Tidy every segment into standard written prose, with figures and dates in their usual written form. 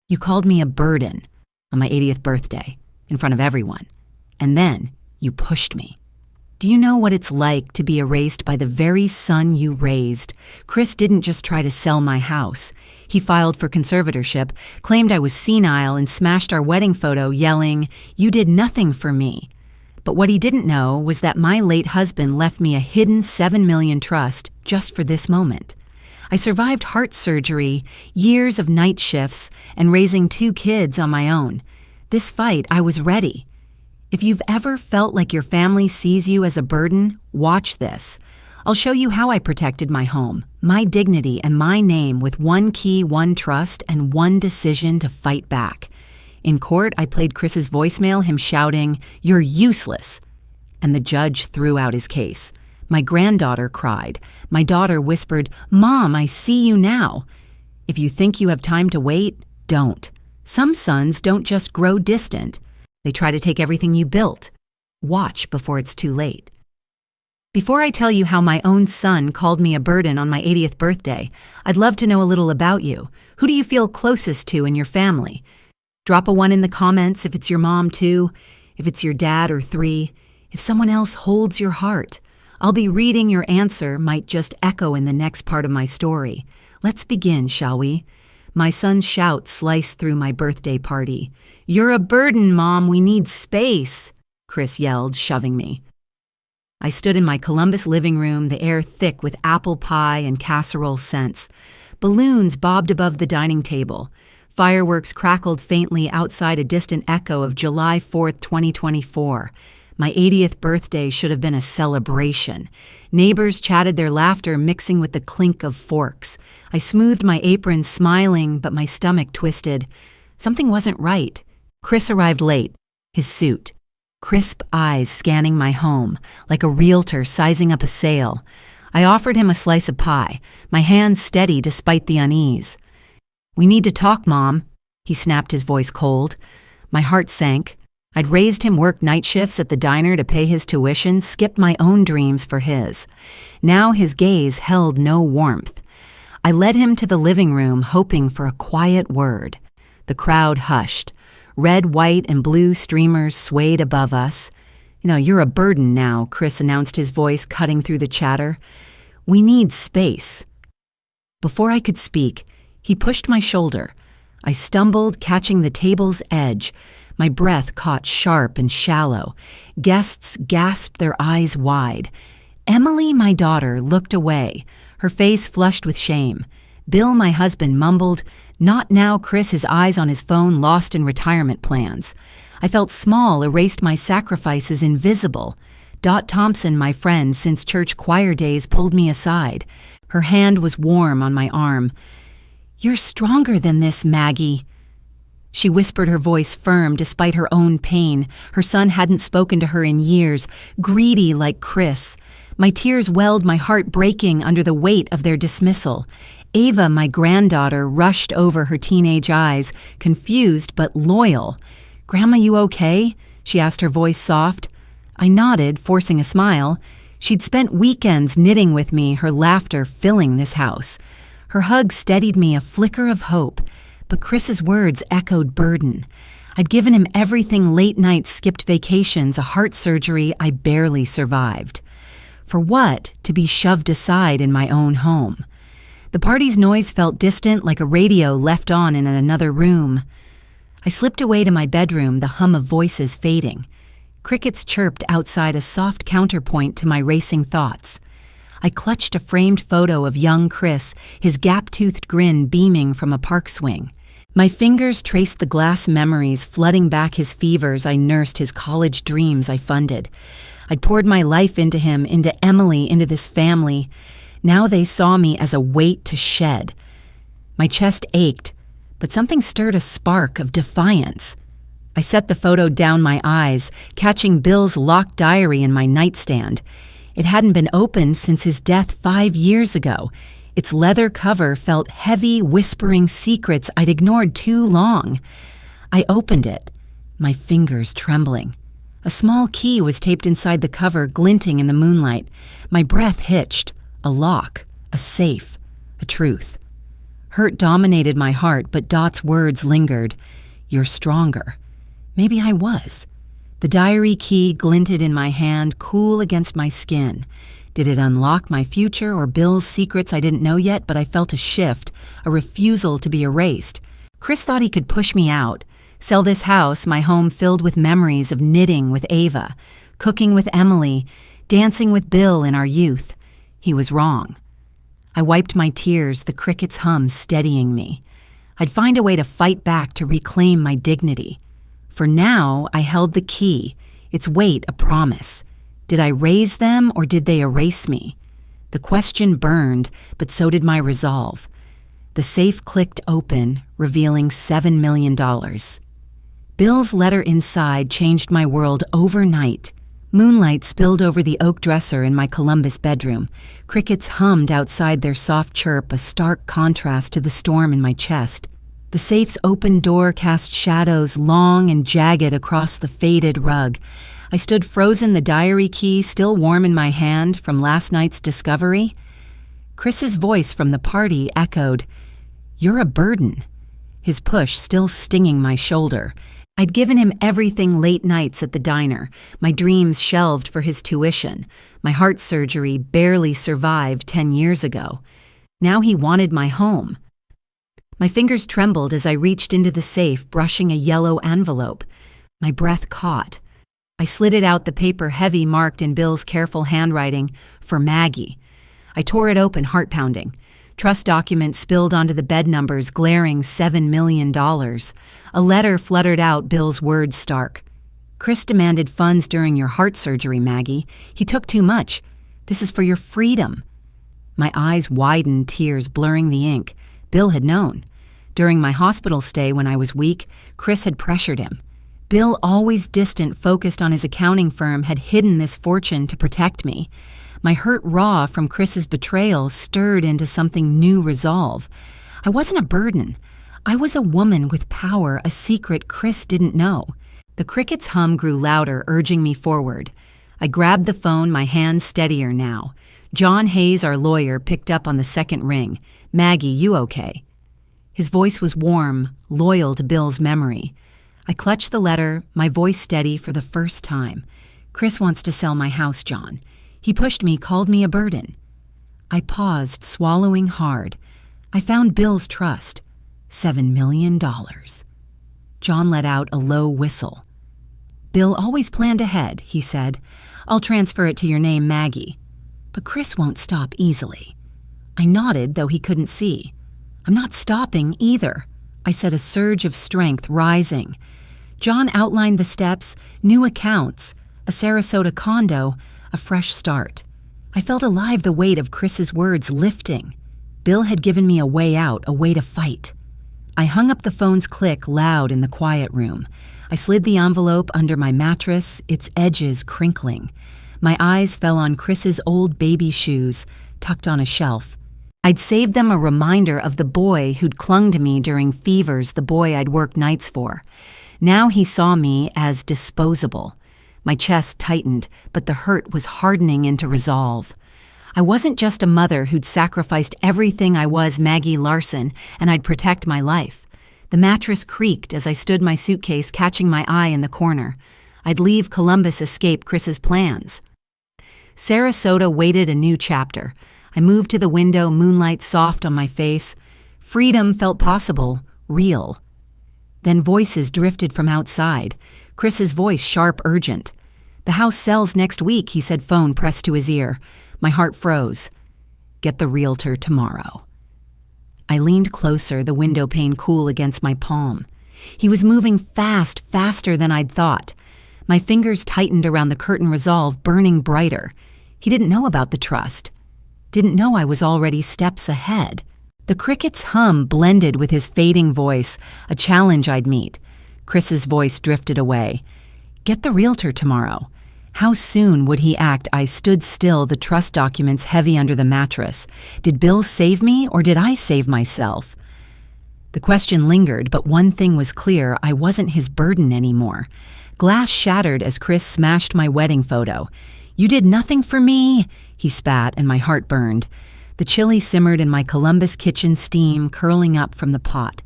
You called me a burden on my 80th birthday in front of everyone, and then you pushed me. Do you know what it's like to be erased by the very son you raised? Chris didn't just try to sell my house. He filed for conservatorship, claimed I was senile, and smashed our wedding photo, yelling, "You did nothing for me." But what he didn't know was that my late husband left me a hidden $7 million trust just for this moment. I survived heart surgery, years of night shifts, and raising 2 kids on my own. This fight, I was ready. If you've ever felt like your family sees you as a burden, watch this. I'll show you how I protected my home, my dignity, and my name with one key, one trust, and one decision to fight back. In court, I played Chris's voicemail, him shouting, "You're useless." And the judge threw out his case. My granddaughter cried. My daughter whispered, "Mom, I see you now." If you think you have time to wait, don't. Some sons don't just grow distant. They try to take everything you built. Watch before it's too late. Before I tell you how my own son called me a burden on my 80th birthday, I'd love to know a little about you. Who do you feel closest to in your family? Drop a 1 in the comments if it's your mom too, if it's your dad or 3, if someone else holds your heart. I'll be reading your answer, might just echo in the next part of my story. Let's begin, shall we? My son's shout sliced through my birthday party. "You're a burden, Mom, we need space," Chris yelled, shoving me. I stood in my Columbus living room, the air thick with apple pie and casserole scents. Balloons bobbed above the dining table. Fireworks crackled faintly outside a distant echo of July 4th, 2024. My 80th birthday should have been a celebration. Neighbors chatted their laughter mixing with the clink of forks. I smoothed my apron, smiling, but my stomach twisted. Something wasn't right. Chris arrived late, his suit. Crisp eyes scanning my home, like a realtor sizing up a sale. I offered him a slice of pie, my hands steady despite the unease. "We need to talk, Mom." He snapped, his voice cold. My heart sank. I'd raised him work night shifts at the diner to pay his tuition, skipped my own dreams for his. Now his gaze held no warmth. I led him to the living room, hoping for a quiet word. The crowd hushed. Red, white, and blue streamers swayed above us. "You're a burden now," Chris announced, his voice cutting through the chatter. "We need space." Before I could speak, he pushed my shoulder. I stumbled, catching the table's edge. My breath caught sharp and shallow. Guests gasped, their eyes wide. Emily, my daughter, looked away, her face flushed with shame. Bill, my husband, mumbled, "Not now, Chris," his eyes on his phone, lost in retirement plans. I felt small, erased, my sacrifices invisible. Dot Thompson, my friend since church choir days, pulled me aside. Her hand was warm on my arm. "You're stronger than this, Maggie." She whispered, her voice firm despite her own pain. Her son hadn't spoken to her in years, greedy like Chris. My tears welled, my heart breaking under the weight of their dismissal. Ava, my granddaughter, rushed over, her teenage eyes, confused but loyal. "Grandma, you okay?" she asked, her voice soft. I nodded, forcing a smile. She'd spent weekends knitting with me, her laughter filling this house. Her hug steadied me, a flicker of hope. But Chris's words echoed burden. I'd given him everything: late nights, skipped vacations, a heart surgery I barely survived. For what? To be shoved aside in my own home. The party's noise felt distant, like a radio left on in another room. I slipped away to my bedroom, the hum of voices fading. Crickets chirped outside, a soft counterpoint to my racing thoughts. I clutched a framed photo of young Chris, his gap-toothed grin beaming from a park swing. My fingers traced the glass memories, flooding back his fevers I nursed, his college dreams I funded. I'd poured my life into him, into Emily, into this family. Now they saw me as a weight to shed. My chest ached, but something stirred a spark of defiance. I set the photo down my eyes, catching Bill's locked diary in my nightstand. It hadn't been opened since his death 5 years ago. Its leather cover felt heavy, whispering secrets I'd ignored too long. I opened it, my fingers trembling. A small key was taped inside the cover, glinting in the moonlight. My breath hitched. A lock, a safe, a truth. Hurt dominated my heart, but Dot's words lingered. "You're stronger." Maybe I was. The diary key glinted in my hand, cool against my skin. Did it unlock my future or Bill's secrets I didn't know yet? But I felt a shift, a refusal to be erased. Chris thought he could push me out, sell this house, my home filled with memories of knitting with Ava, cooking with Emily, dancing with Bill in our youth. He was wrong. I wiped my tears, the crickets' hum steadying me. I'd find a way to fight back to reclaim my dignity. For now, I held the key, its weight a promise. Did I raise them or did they erase me? The question burned, but so did my resolve. The safe clicked open, revealing $7 million. Bill's letter inside changed my world overnight. Moonlight spilled over the oak dresser in my Columbus bedroom. Crickets hummed outside their soft chirp, a stark contrast to the storm in my chest. The safe's open door cast shadows long and jagged across the faded rug. I stood frozen, the diary key still warm in my hand from last night's discovery. Chris's voice from the party echoed, "You're a burden." His push still stinging my shoulder. I'd given him everything late nights at the diner, my dreams shelved for his tuition, my heart surgery barely survived 10 years ago. Now he wanted my home. My fingers trembled as I reached into the safe, brushing a yellow envelope. My breath caught. I slid it out, the paper heavy, marked in Bill's careful handwriting, "For Maggie." I tore it open, heart pounding. Trust documents spilled onto the bed numbers, glaring $7 million. A letter fluttered out, Bill's words stark. "Chris demanded funds during your heart surgery, Maggie. He took too much. This is for your freedom." My eyes widened, tears blurring the ink. Bill had known. During my hospital stay when I was weak, Chris had pressured him. Bill, always distant, focused on his accounting firm, had hidden this fortune to protect me. My hurt raw from Chris's betrayal stirred into something new resolve. I wasn't a burden. I was a woman with power, a secret Chris didn't know. The cricket's hum grew louder, urging me forward. I grabbed the phone, my hands steadier now. John Hayes, our lawyer, picked up on the second ring. "Maggie, you okay?" His voice was warm, loyal to Bill's memory. I clutched the letter, my voice steady for the first time. "Chris wants to sell my house, John. He pushed me, called me a burden." I paused, swallowing hard. I found Bill's trust. $7 million. John let out a low whistle. "Bill always planned ahead," he said. "I'll transfer it to your name, Maggie. But Chris won't stop easily." I nodded, though he couldn't see. "I'm not stopping either," I said, a surge of strength rising. John outlined the steps, new accounts, a Sarasota condo, a fresh start. I felt alive, the weight of Chris's words lifting. Bill had given me a way out, a way to fight. I hung up the phone's click loud in the quiet room. I slid the envelope under my mattress, its edges crinkling. My eyes fell on Chris's old baby shoes, tucked on a shelf. I'd saved them, a reminder of the boy who'd clung to me during fevers, the boy I'd worked nights for. Now he saw me as disposable. My chest tightened, but the hurt was hardening into resolve. I wasn't just a mother who'd sacrificed everything I was, Maggie Larson, and I'd protect my life. The mattress creaked as I stood my suitcase, catching my eye in the corner. I'd leave Columbus, escape Chris's plans. Sarasota waited a new chapter. I moved to the window, moonlight soft on my face. Freedom felt possible, real. Then voices drifted from outside. Chris's voice, sharp, urgent. "The house sells next week," he said, phone pressed to his ear. My heart froze. "Get the realtor tomorrow." I leaned closer, the window pane cool against my palm. He was moving fast, faster than I'd thought. My fingers tightened around the curtain, resolve burning brighter. He didn't know about the trust. Didn't know I was already steps ahead. The cricket's hum blended with his fading voice, a challenge I'd meet. Chris's voice drifted away. "Get the realtor tomorrow." How soon would he act? I stood still, the trust documents heavy under the mattress. Did Bill save me, or did I save myself? The question lingered, but one thing was clear: I wasn't his burden anymore. Glass shattered as Chris smashed my wedding photo. "You did nothing for me," he spat, and my heart burned. The chili simmered in my Columbus kitchen, steam curling up from the pot.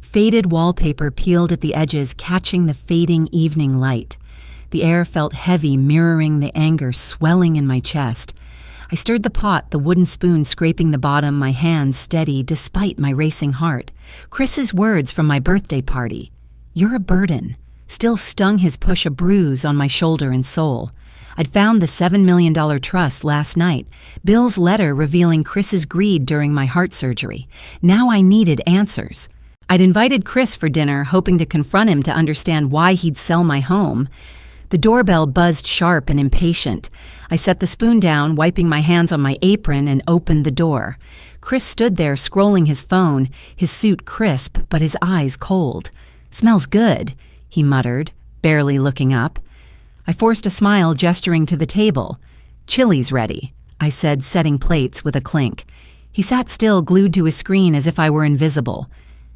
Faded wallpaper peeled at the edges, catching the fading evening light. The air felt heavy, mirroring the anger swelling in my chest. I stirred the pot, the wooden spoon scraping the bottom, my hands steady despite my racing heart. Chris's words from my birthday party, "You're a burden," still stung his push, a bruise on my shoulder and soul. I'd found the $7 million trust last night, Bill's letter revealing Chris's greed during my heart surgery. Now I needed answers. I'd invited Chris for dinner, hoping to confront him to understand why he'd sell my home. The doorbell buzzed sharp and impatient. I set the spoon down, wiping my hands on my apron, and opened the door. Chris stood there scrolling his phone, his suit crisp but his eyes cold. "Smells good," he muttered, barely looking up. I forced a smile, gesturing to the table. "Chili's ready," I said, setting plates with a clink. He sat still, glued to his screen as if I were invisible.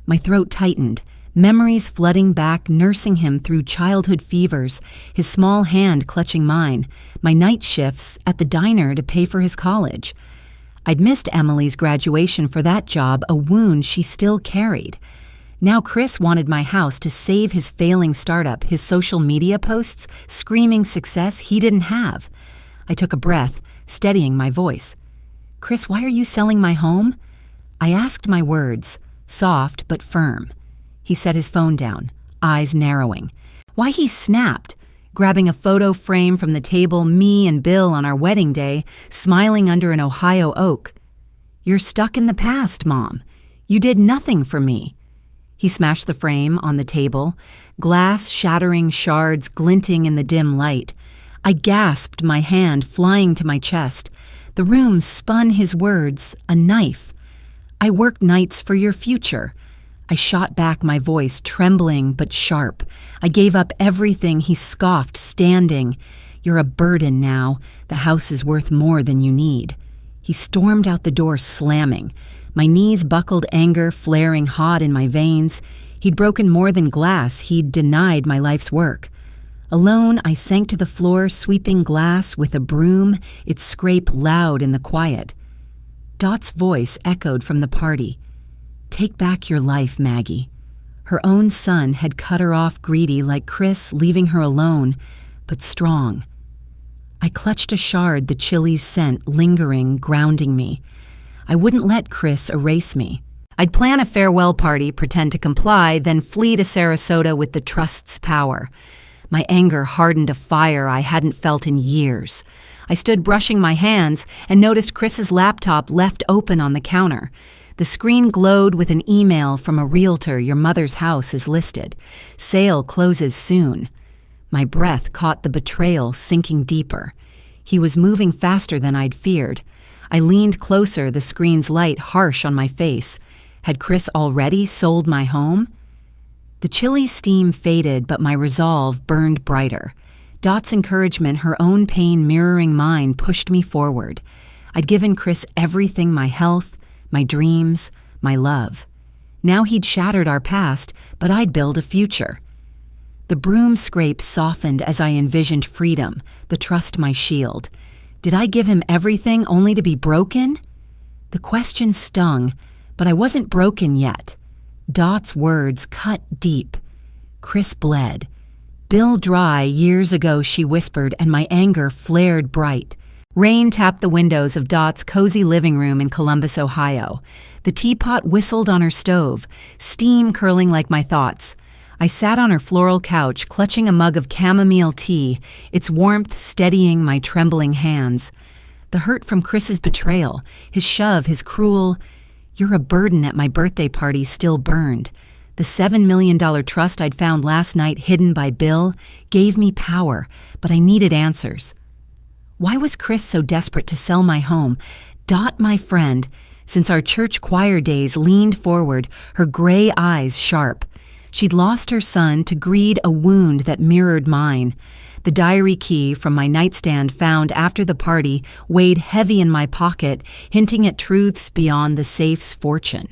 My throat tightened, memories flooding back, nursing him through childhood fevers, his small hand clutching mine, my night shifts at the diner to pay for his college. I'd missed Emily's graduation for that job, a wound she still carried. Now Chris wanted my house to save his failing startup, his social media posts screaming success he didn't have. I took a breath, steadying my voice. "Chris, why are you selling my home?" I asked my words, soft but firm. He set his phone down, eyes narrowing. Why, he snapped, grabbing a photo frame from the table, me and Bill on our wedding day, smiling under an Ohio oak. "You're stuck in the past, Mom. You did nothing for me." He smashed the frame on the table, glass shattering shards glinting in the dim light. I gasped, my hand flying to my chest. The room spun his words, a knife. "I worked nights for your future." I shot back, my voice trembling but sharp. "I gave up everything," he scoffed, standing. "You're a burden now. The house is worth more than you need." He stormed out the door, slamming. My knees buckled, anger flaring hot in my veins. He'd broken more than glass. He'd denied my life's work. Alone, I sank to the floor, sweeping glass with a broom, its scrape loud in the quiet. Dot's voice echoed from the party. "Take back your life, Maggie." Her own son had cut her off, greedy like Chris, leaving her alone, but strong. I clutched a shard, the chili's scent lingering, grounding me. I wouldn't let Chris erase me. I'd plan a farewell party, pretend to comply, then flee to Sarasota with the trust's power. My anger hardened a fire I hadn't felt in years. I stood brushing my hands and noticed Chris's laptop left open on the counter. The screen glowed with an email from a realtor. "Your mother's house is listed. Sale closes soon." My breath caught the betrayal sinking deeper. He was moving faster than I'd feared. I leaned closer, the screen's light harsh on my face. Had Chris already sold my home? The chilly steam faded, but my resolve burned brighter. Dot's encouragement, her own pain mirroring mine, pushed me forward. I'd given Chris everything, my health, my dreams, my love. Now he'd shattered our past, but I'd build a future. The broom scrape softened as I envisioned freedom, the trust my shield. Did I give him everything only to be broken? The question stung, but I wasn't broken yet. Dot's words cut deep. Chris bled. "Bill dry years ago," she whispered, and my anger flared bright. Rain tapped the windows of Dot's cozy living room in Columbus, Ohio. The teapot whistled on her stove, steam curling like my thoughts. I sat on her floral couch, clutching a mug of chamomile tea, its warmth steadying my trembling hands. The hurt from Chris's betrayal, his shove, his cruel, "You're a burden" at my birthday party still burned. The $7 million trust I'd found last night hidden by Bill gave me power, but I needed answers. Why was Chris so desperate to sell my home? Dot, my friend, since our church choir days, leaned forward, her gray eyes sharp. She'd lost her son to greed, a wound that mirrored mine. The diary key from my nightstand found after the party weighed heavy in my pocket, hinting at truths beyond the safe's fortune.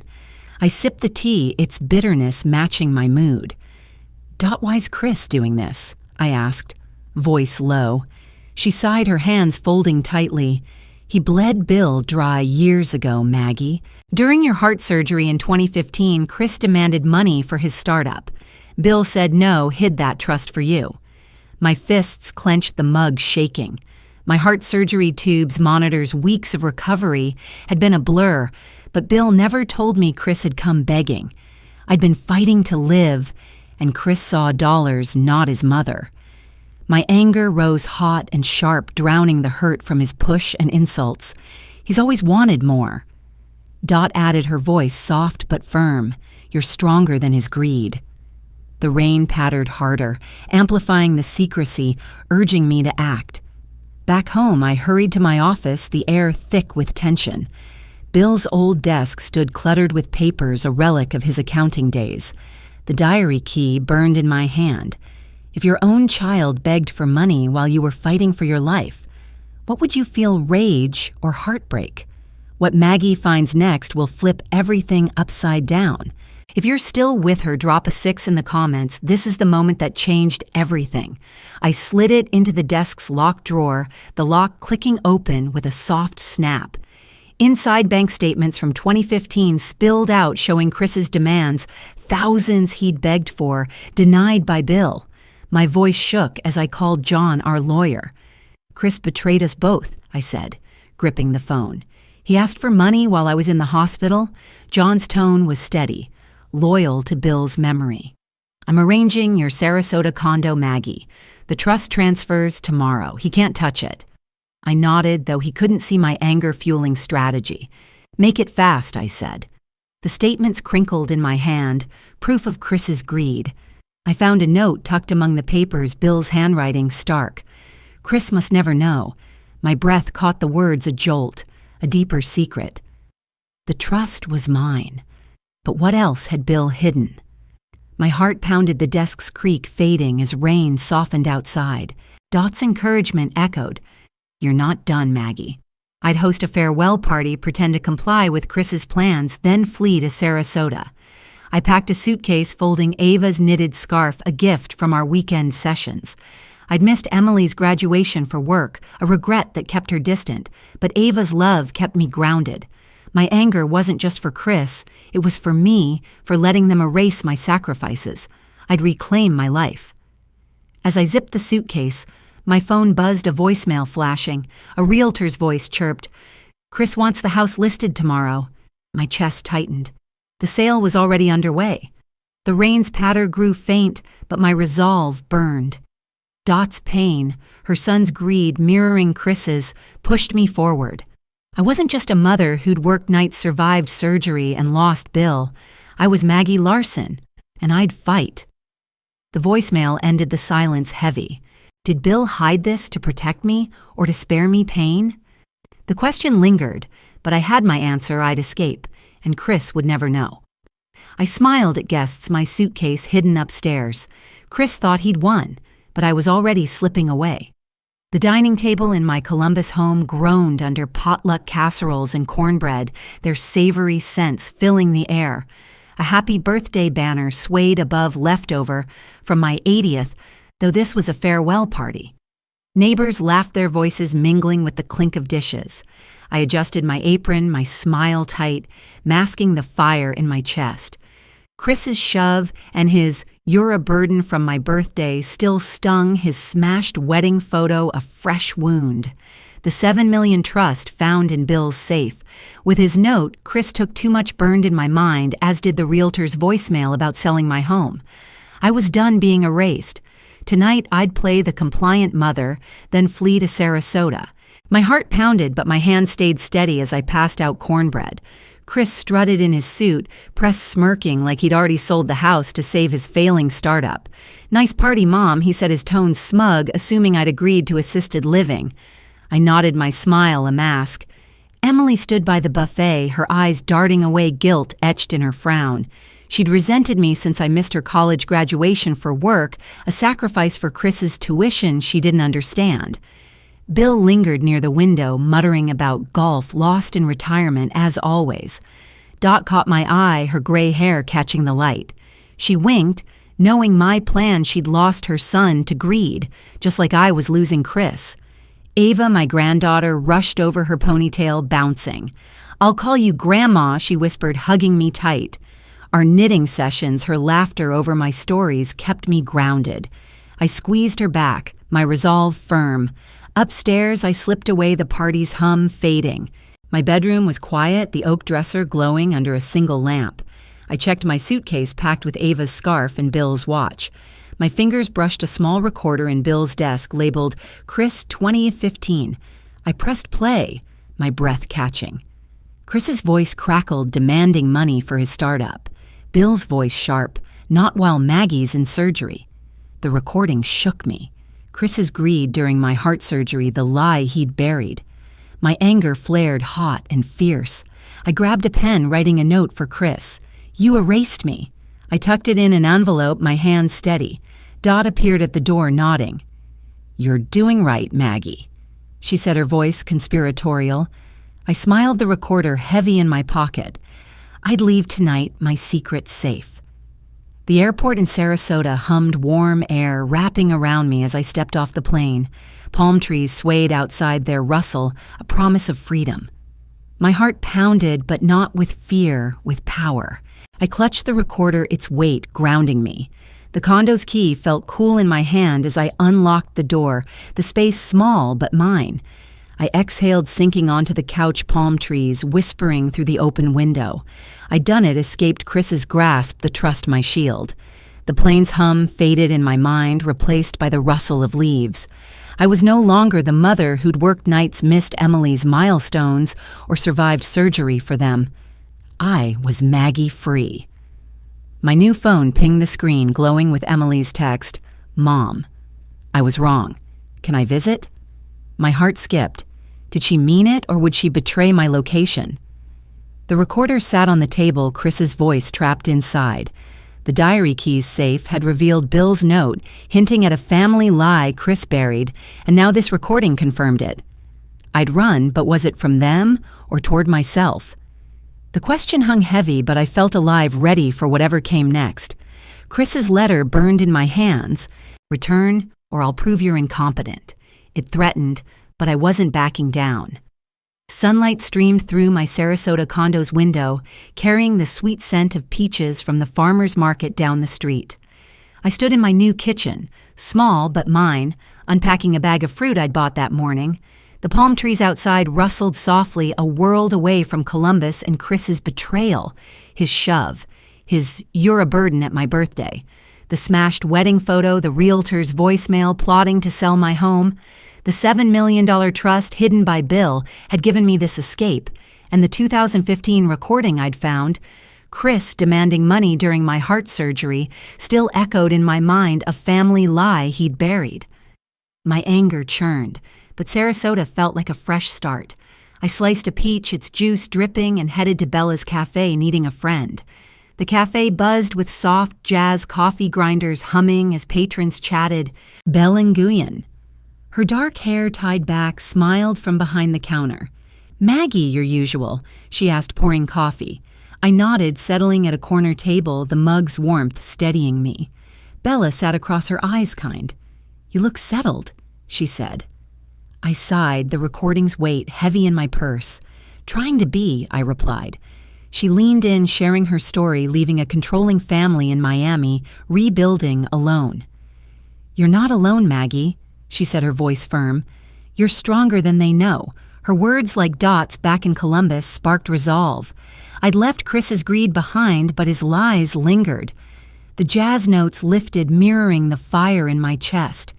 I sipped the tea, its bitterness matching my mood. "Dot, why's Chris doing this?" I asked, voice low. She sighed, her hands folding tightly. He bled Bill dry years ago, Maggie. During your heart surgery in 2015, Chris demanded money for his startup. Bill said no, hid that trust for you. My fists clenched, the mug shaking. My heart surgery tube's monitors' weeks of recovery had been a blur, but Bill never told me Chris had come begging. I'd been fighting to live, and Chris saw dollars, not his mother. My anger rose hot and sharp, drowning the hurt from his push and insults. He's always wanted more. Dot added, her voice soft but firm. You're stronger than his greed. The rain pattered harder, amplifying the secrecy, urging me to act. Back home, I hurried to my office, the air thick with tension. Bill's old desk stood cluttered with papers, a relic of his accounting days. The diary key burned in my hand. If your own child begged for money while you were fighting for your life, what would you feel, rage or heartbreak? What Maggie finds next will flip everything upside down. If you're still with her, drop a 6 in the comments. This is the moment that changed everything. I slid it into the desk's locked drawer, the lock clicking open with a soft snap. Inside bank statements from 2015 spilled out, showing Chris's demands, thousands he'd begged for, denied by Bill. My voice shook as I called John, our lawyer. Chris betrayed us both, I said, gripping the phone. He asked for money while I was in the hospital. John's tone was steady, loyal to Bill's memory. I'm arranging your Sarasota condo, Maggie. The trust transfers tomorrow. He can't touch it. I nodded, though he couldn't see my anger-fueling strategy. Make it fast, I said. The statements crinkled in my hand, proof of Chris's greed. I found a note tucked among the papers, Bill's handwriting stark. Chris must never know. My breath caught the words, a jolt, a deeper secret. The trust was mine. But what else had Bill hidden? My heart pounded, the desk's creak fading as rain softened outside. Dot's encouragement echoed. You're not done, Maggie. I'd host a farewell party, pretend to comply with Chris's plans, then flee to Sarasota. I packed a suitcase, folding Ava's knitted scarf, a gift from our weekend sessions. I'd missed Emily's graduation for work, a regret that kept her distant, but Ava's love kept me grounded. My anger wasn't just for Chris, it was for me, for letting them erase my sacrifices. I'd reclaim my life. As I zipped the suitcase, my phone buzzed, a voicemail flashing. A realtor's voice chirped, Chris wants the house listed tomorrow. My chest tightened. The sale was already underway. The rain's patter grew faint, but my resolve burned. Dot's pain, her son's greed mirroring Chris's, pushed me forward. I wasn't just a mother who'd worked nights, survived surgery, and lost Bill. I was Maggie Larson, and I'd fight. The voicemail ended, the silence heavy. Did Bill hide this to protect me or to spare me pain? The question lingered, but I had my answer. I'd escape, and Chris would never know. I smiled at guests, my suitcase hidden upstairs. Chris thought he'd won, but I was already slipping away. The dining table in my Columbus home groaned under potluck casseroles and cornbread, their savory scents filling the air. A happy birthday banner swayed above leftover from my 80th, though this was a farewell party. Neighbors laughed, their voices mingling with the clink of dishes. I adjusted my apron, my smile tight, masking the fire in my chest. Chris's shove and his "you're a burden" from my birthday still stung, his smashed wedding photo a fresh wound. The $7 million trust found in Bill's safe. With his note, Chris took too much burned in my mind, as did the realtor's voicemail about selling my home. I was done being erased. Tonight, I'd play the compliant mother, then flee to Sarasota. My heart pounded, but my hand stayed steady as I passed out cornbread. Chris strutted in his suit, pressed smirking like he'd already sold the house to save his failing startup. Nice party, Mom, he said, his tone smug, assuming I'd agreed to assisted living. I nodded, my smile a mask. Emily stood by the buffet, her eyes darting away, guilt etched in her frown. She'd resented me since I missed her college graduation for work, a sacrifice for Chris's tuition she didn't understand. Bill lingered near the window, muttering about golf, lost in retirement, as always. Dot caught my eye, her gray hair catching the light. She winked, knowing my plan. She'd lost her son to greed, just like I was losing Chris. Ava, my granddaughter, rushed over her ponytail, bouncing. "I'll call you Grandma," she whispered, hugging me tight. Our knitting sessions, her laughter over my stories, kept me grounded. I squeezed her back, my resolve firm. Upstairs, I slipped away, the party's hum fading. My bedroom was quiet, the oak dresser glowing under a single lamp. I checked my suitcase packed with Ava's scarf and Bill's watch. My fingers brushed a small recorder in Bill's desk labeled Chris 2015. I pressed play, my breath catching. Chris's voice crackled, demanding money for his startup. Bill's voice sharp, "Not while Maggie's in surgery." The recording shook me. Chris's greed during my heart surgery, the lie he'd buried. My anger flared hot and fierce. I grabbed a pen, writing a note for Chris. "You erased me." I tucked it in an envelope, my hand steady. Dot appeared at the door, nodding. "You're doing right, Maggie," she said, her voice conspiratorial. I smiled, the recorder heavy in my pocket. I'd leave tonight, my secret safe. The airport in Sarasota hummed warm air, wrapping around me as I stepped off the plane. Palm trees swayed outside, their rustle, a promise of freedom. My heart pounded, but not with fear, with power. I clutched the recorder, its weight grounding me. The condo's key felt cool in my hand as I unlocked the door, the space small but mine. I exhaled, sinking onto the couch, palm trees, whispering through the open window. I'd done it, escaped Chris's grasp, the trust my shield. The plane's hum faded in my mind, replaced by the rustle of leaves. I was no longer the mother who'd worked nights, missed Emily's milestones, or survived surgery for them. I was Maggie free. My new phone pinged the screen, glowing with Emily's text, "Mom." I was wrong. "Can I visit?" My heart skipped. Did she mean it, or would she betray my location? The recorder sat on the table, Chris's voice trapped inside. The diary keys safe had revealed Bill's note, hinting at a family lie Chris buried, and now this recording confirmed it. I'd run, but was it from them or toward myself? The question hung heavy, but I felt alive, ready for whatever came next. Chris's letter burned in my hands. "Return, or I'll prove you're incompetent." It threatened, but I wasn't backing down. Sunlight streamed through my Sarasota condo's window, carrying the sweet scent of peaches from the farmer's market down the street. I stood in my new kitchen, small but mine, unpacking a bag of fruit I'd bought that morning. The palm trees outside rustled softly, a world away from Columbus and Chris's betrayal, his shove, his "you're a burden" at my birthday, the smashed wedding photo, the realtor's voicemail plotting to sell my home. The $7 million trust hidden by Bill had given me this escape, and the 2015 recording I'd found, Chris demanding money during my heart surgery, still echoed in my mind, a family lie he'd buried. My anger churned, but Sarasota felt like a fresh start. I sliced a peach, its juice dripping, and headed to Bella's Cafe, needing a friend. The cafe buzzed with soft jazz coffee grinders humming as patrons chatted. Belle Nguyen. Her dark hair tied back, smiled from behind the counter. "Maggie, your usual," she asked, pouring coffee. I nodded, settling at a corner table, the mug's warmth steadying me. Bella sat across, her eyes kind. "You look settled," she said. I sighed, the recording's weight heavy in my purse. "Trying to be," I replied. She leaned in, sharing her story, leaving a controlling family in Miami, rebuilding alone. "You're not alone, Maggie," she said, her voice firm. "You're stronger than they know." Her words, like dots back in Columbus, sparked resolve. I'd left Chris's greed behind, but his lies lingered. The jazz notes lifted, mirroring the fire in my chest.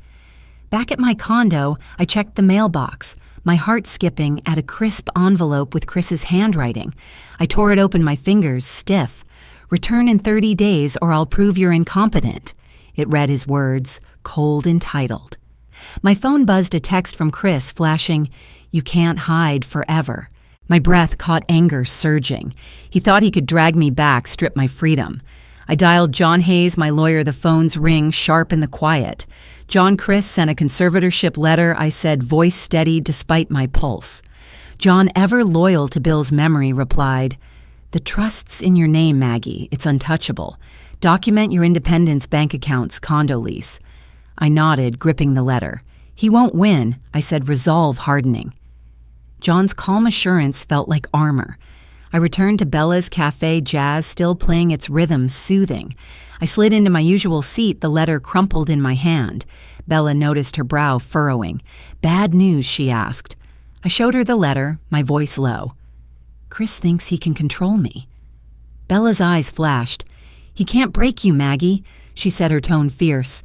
Back at my condo, I checked the mailbox, my heart skipping at a crisp envelope with Chris's handwriting. I tore it open, my fingers stiff. "Return in 30 days or I'll prove you're incompetent." It read his words, cold and titled. My phone buzzed, a text from Chris flashing, "You can't hide forever." My breath caught anger surging. He thought he could drag me back, strip my freedom. I dialed John Hayes, my lawyer, the phone's ring sharp in the quiet. John Chris sent a conservatorship letter, I said, voice steady despite my pulse. John, ever loyal to Bill's memory, replied, "The trust's in your name, Maggie. It's untouchable. Document your Independence bank accounts, condo lease." I nodded, gripping the letter. "He won't win," I said, resolve hardening. John's calm assurance felt like armor. I returned to Bella's cafe, jazz still playing its rhythm, soothing. I slid into my usual seat, the letter crumpled in my hand. Bella noticed her brow furrowing. "Bad news?" she asked. I showed her the letter, my voice low. "Chris thinks he can control me." Bella's eyes flashed. "He can't break you, Maggie," she said, her tone fierce.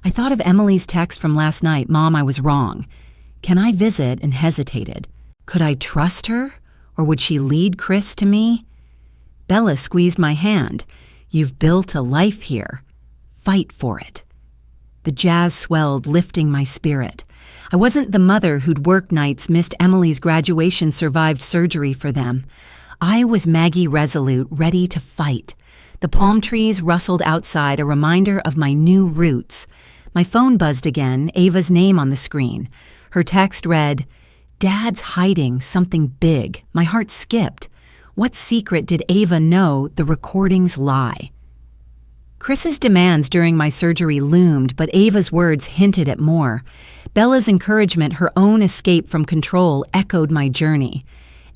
I thought of Emily's text from last night, "Mom, I was wrong. Can I visit?" and hesitated. Could I trust her, or would she lead Chris to me? Bella squeezed my hand. "You've built a life here. Fight for it." The jazz swelled, lifting my spirit. I wasn't the mother who'd worked nights, missed Emily's graduation, survived surgery for them. I was Maggie resolute, ready to fight. The palm trees rustled outside, a reminder of my new roots. My phone buzzed again, Ava's name on the screen. Her text read, "Dad's hiding something big." My heart skipped. What secret did Ava know the recordings lie? Chris's demands during my surgery loomed, but Ava's words hinted at more. Bella's encouragement, her own escape from control, echoed my journey.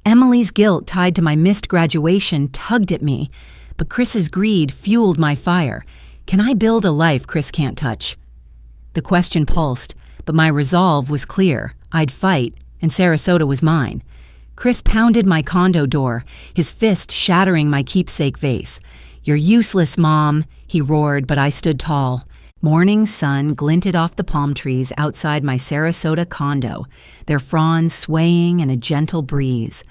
Emily's guilt tied to my missed graduation tugged at me, but Chris's greed fueled my fire. Can I build a life Chris can't touch? The question pulsed, but my resolve was clear. I'd fight, and Sarasota was mine. Chris pounded my condo door, his fist shattering my keepsake vase. "You're useless, Mom," he roared, but I stood tall. Morning sun glinted off the palm trees outside my Sarasota condo, their fronds swaying in a gentle breeze.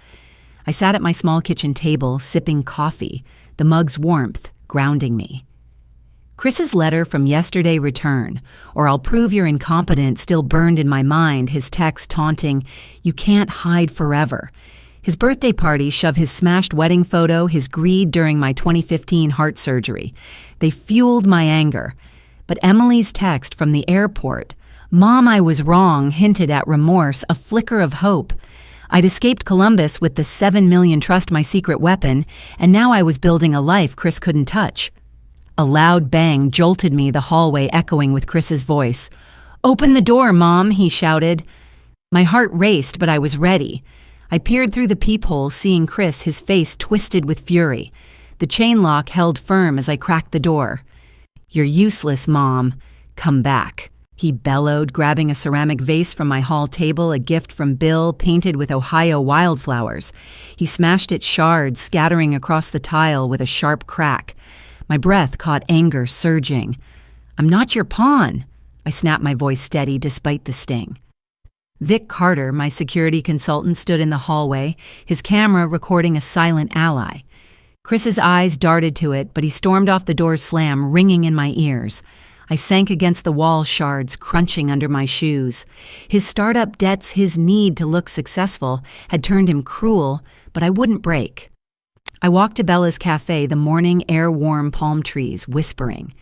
I sat at my small kitchen table, sipping coffee, the mug's warmth grounding me. Chris's letter from yesterday returned, or I'll prove you're incompetent, still burned in my mind, his text taunting, "You can't hide forever." His birthday party shoved his smashed wedding photo, his greed during my 2015 heart surgery. They fueled my anger. But Emily's text from the airport, "Mom, I was wrong," hinted at remorse, a flicker of hope. I'd escaped Columbus with the 7 million trust my secret weapon, and now I was building a life Chris couldn't touch. A loud bang jolted me, the hallway echoing with Chris's voice. "Open the door, Mom," he shouted. My heart raced, but I was ready. I peered through the peephole, seeing Chris, his face twisted with fury. The chain lock held firm as I cracked the door. "You're useless, Mom. Come back," he bellowed, grabbing a ceramic vase from my hall table, a gift from Bill, painted with Ohio wildflowers. He smashed its shards, scattering across the tile with a sharp crack. My breath caught anger surging. "I'm not your pawn," I snapped, my voice steady despite the sting. Vic Carter, my security consultant, stood in the hallway, his camera recording a silent ally. Chris's eyes darted to it, but he stormed off, the door's slam ringing in my ears. I sank against the wall, shards crunching under my shoes. His startup debts, his need to look successful, had turned him cruel, but I wouldn't break. I walked to Bella's cafe, the morning air-warm palm trees, whispering.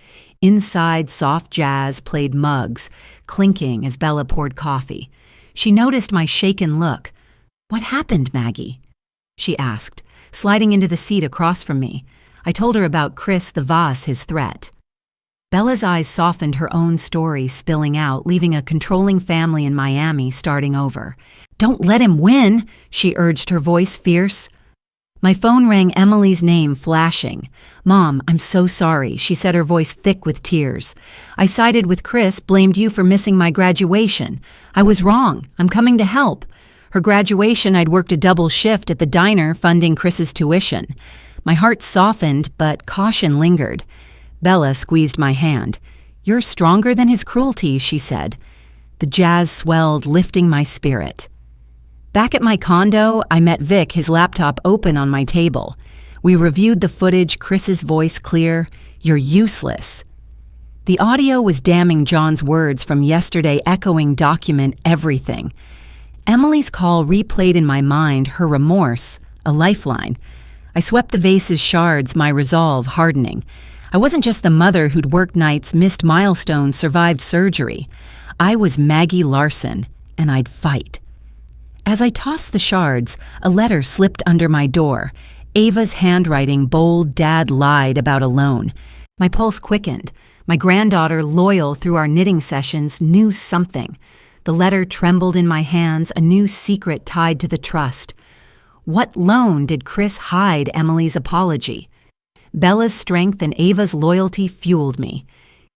Inside, soft jazz played mugs, clinking as Bella poured coffee. She noticed my shaken look. "What happened, Maggie?" she asked, sliding into the seat across from me. I told her about Chris, the vase, his threat. Bella's eyes softened, her own story spilling out, leaving a controlling family in Miami starting over. "Don't let him win," she urged, her voice fierce. My phone rang, Emily's name flashing. "Mom, I'm so sorry," she said, her voice thick with tears. "I sided with Chris, blamed you for missing my graduation. I was wrong. I'm coming to help." Her graduation, I'd worked a double shift at the diner funding Chris's tuition. My heart softened, but caution lingered. Bella squeezed my hand. "You're stronger than his cruelty," she said. The jazz swelled, lifting my spirit. Back at my condo, I met Vic, his laptop open on my table. We reviewed the footage, Chris's voice clear. "You're useless." The audio was damning, John's words from yesterday echoing document everything. Emily's call replayed in my mind, her remorse, a lifeline. I swept the vase's shards, my resolve hardening. I wasn't just the mother who'd worked nights, missed milestones, survived surgery. I was Maggie Larson, and I'd fight. As I tossed the shards, a letter slipped under my door. Ava's handwriting, bold, Dad lied about a loan. My pulse quickened. My granddaughter, loyal through our knitting sessions, knew something. The letter trembled in my hands, a new secret tied to the trust. What loan did Chris hide Emily's apology? Bella's strength and Ava's loyalty fueled me.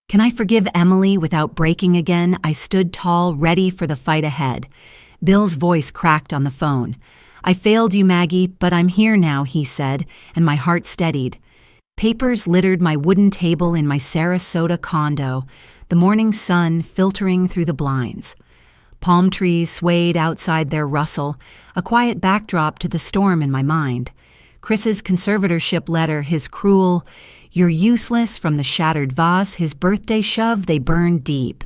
Can I forgive Emily without breaking again? I stood tall, ready for the fight ahead. Bill's voice cracked on the phone. I failed you, Maggie, but I'm here now, he said, and my heart steadied. Papers littered my wooden table in my Sarasota condo, the morning sun filtering through the blinds. Palm trees swayed outside their rustle, a quiet backdrop to the storm in my mind. Chris's conservatorship letter, his cruel, "You're useless," from the shattered vase, his birthday shove, they burned deep.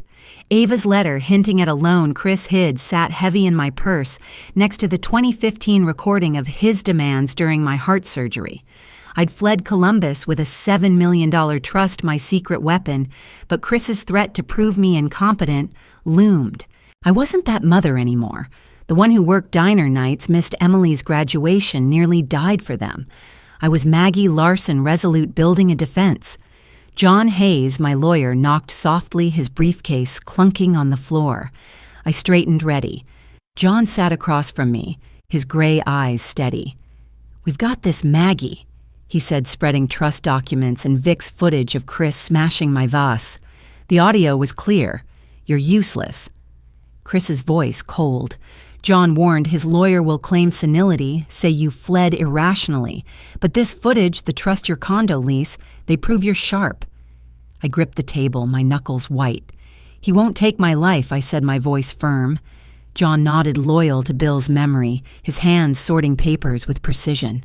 Ava's letter, hinting at a loan Chris hid, sat heavy in my purse, next to the 2015 recording of his demands during my heart surgery. I'd fled Columbus with a $7 million trust, my secret weapon, but Chris's threat to prove me incompetent loomed. I wasn't that mother anymore. The one who worked diner nights, missed Emily's graduation, nearly died for them. I was Maggie Larson, resolute, building a defense. John Hayes, my lawyer, knocked softly, his briefcase clunking on the floor. I straightened, ready. John sat across from me, his gray eyes steady. "We've got this Maggie," he said, spreading trust documents and Vic's footage of Chris smashing my vase. The audio was clear. "You're useless." Chris's voice cold. John warned his lawyer will claim senility, say you fled irrationally. But this footage, the trust your condo lease, they prove you're sharp. I gripped the table, my knuckles white. "He won't take my life," I said, my voice firm. John nodded, loyal to Bill's memory, his hands sorting papers with precision.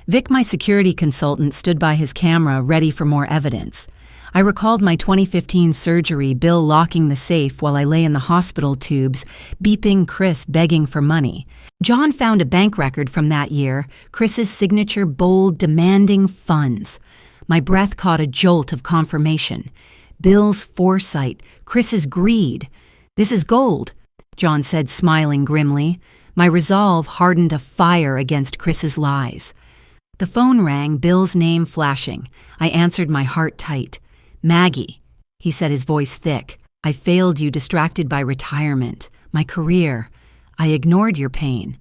Vic, my security consultant, stood by his camera, ready for more evidence. I recalled my 2015 surgery, Bill locking the safe while I lay in the hospital tubes, beeping Chris, begging for money. John found a bank record from that year, Chris's signature, bold, demanding funds. My breath caught a jolt of confirmation. Bill's foresight, Chris's greed. "This is gold," John said, smiling grimly. My resolve hardened a fire against Chris's lies. The phone rang, Bill's name flashing. I answered, my heart tight. "Maggie," he said, his voice thick. "I failed you, distracted by retirement, my career. I ignored your pain."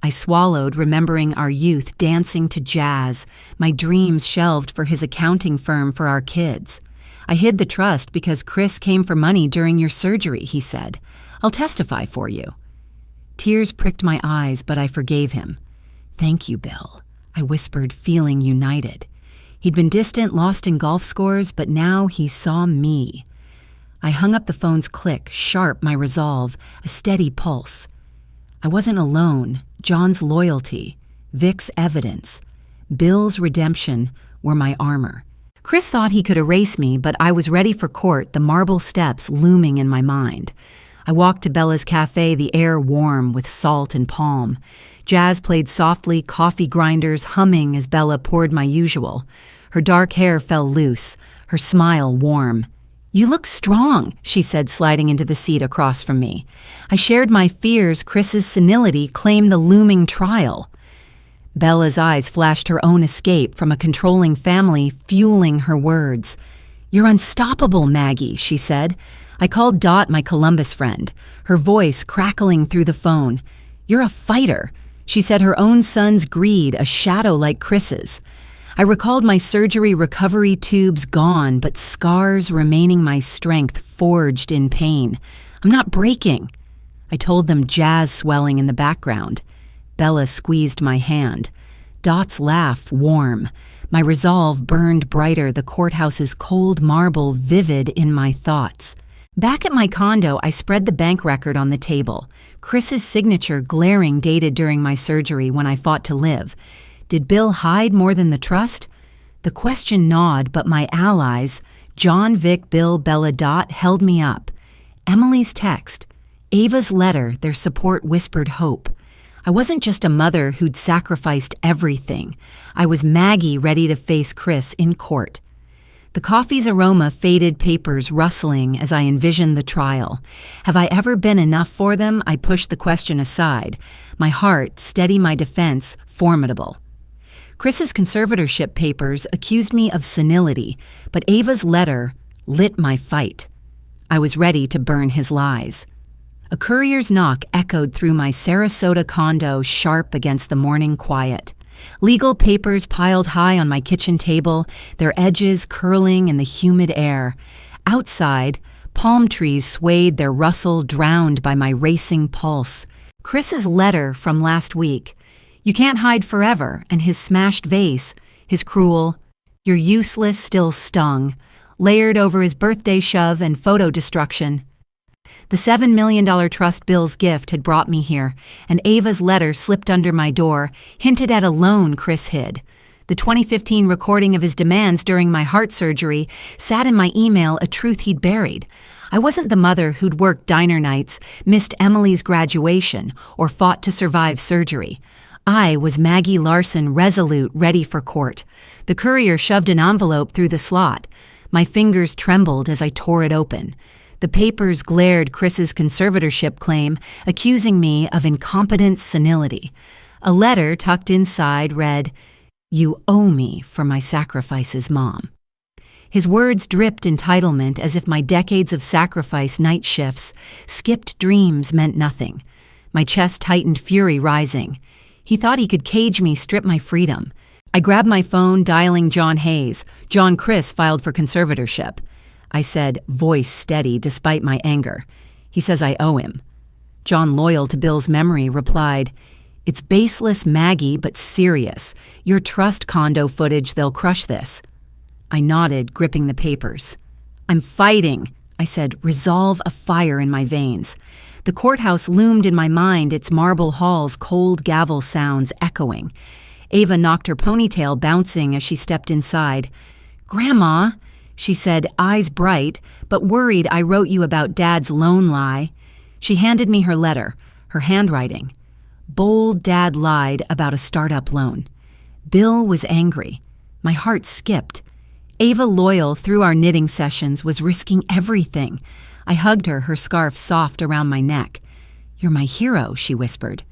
I swallowed, remembering our youth dancing to jazz, my dreams shelved for his accounting firm for our kids. "I hid the trust because Chris came for money during your surgery," he said. "I'll testify for you." Tears pricked my eyes, but I forgave him. "Thank you, Bill," I whispered, feeling united. He'd been distant, lost in golf scores, but now he saw me. I hung up the phone's click, sharp, my resolve, a steady pulse. I wasn't alone. John's loyalty, Vic's evidence, Bill's redemption were my armor. Chris thought he could erase me, but I was ready for court, the marble steps looming in my mind. I walked to Bella's cafe, the air warm with salt and palm. Jazz played softly, coffee grinders humming as Bella poured my usual. Her dark hair fell loose, her smile warm. "You look strong," she said, sliding into the seat across from me. I shared my fears Chris's senility claimed the looming trial. Bella's eyes flashed her own escape from a controlling family, fueling her words. "You're unstoppable, Maggie," she said. I called Dot, my Columbus friend, her voice crackling through the phone. "You're a fighter." She said her own son's greed, a shadow like Chris's. I recalled my surgery recovery tubes gone, but scars remaining my strength forged in pain. "I'm not breaking." I told them, jazz swelling in the background. Bella squeezed my hand. Dot's laugh warm. My resolve burned brighter, the courthouse's cold marble vivid in my thoughts. Back at my condo, I spread the bank record on the table. Chris's signature glaring, dated during my surgery when I fought to live. Did Bill hide more than the trust? The question gnawed, but my allies, John, Vic, Bill, Bella, Dot, held me up. Emily's text, Ava's letter, their support whispered hope. I wasn't just a mother who'd sacrificed everything. I was Maggie ready to face Chris in court. The coffee's aroma faded, papers rustling as I envisioned the trial. Have I ever been enough for them? I pushed the question aside. My heart, steady, my defense, formidable. Chris's conservatorship papers accused me of senility, but Ava's letter lit my fight. I was ready to burn his lies. A courier's knock echoed through my Sarasota condo, sharp against the morning quiet. Legal papers piled high on my kitchen table, their edges curling in the humid air. Outside, palm trees swayed, their rustle drowned by my racing pulse. Chris's letter from last week. You can't hide forever, and his smashed vase, his cruel, "You're useless," still stung, layered over his birthday shove and photo destruction. The $7 million trust Bill's gift had brought me here, and Ava's letter slipped under my door, hinted at a loan Chris hid. The 2015 recording of his demands during my heart surgery sat in my email, a truth he'd buried. I wasn't the mother who'd worked diner nights, missed Emily's graduation, or fought to survive surgery. I was Maggie Larson, resolute, ready for court. The courier shoved an envelope through the slot. My fingers trembled as I tore it open. The papers glared Chris's conservatorship claim, accusing me of incompetent senility. A letter tucked inside read, "You owe me for my sacrifices, Mom." His words dripped entitlement, as if my decades of sacrifice night shifts, skipped dreams meant nothing. My chest tightened, fury rising. He thought he could cage me, strip my freedom. I grabbed my phone, dialing John Hayes. John Chris filed for conservatorship. I said, voice steady despite my anger. He says I owe him. John, loyal to Bill's memory, replied, "It's baseless, Maggie, but serious. Your trust condo footage, they'll crush this." I nodded, gripping the papers. "I'm fighting," I said, resolve afire in my veins. The courthouse loomed in my mind, its marble halls, cold gavel sounds echoing. Ava knocked her ponytail, bouncing as she stepped inside. "Grandma," she said, eyes bright, but worried I wrote you about Dad's loan lie. She handed me her letter, her handwriting. Bold Dad lied about a startup loan. Bill was angry. My heart skipped. Ava, loyal through our knitting sessions, was risking everything. I hugged her, her scarf soft around my neck. "You're my hero," she whispered.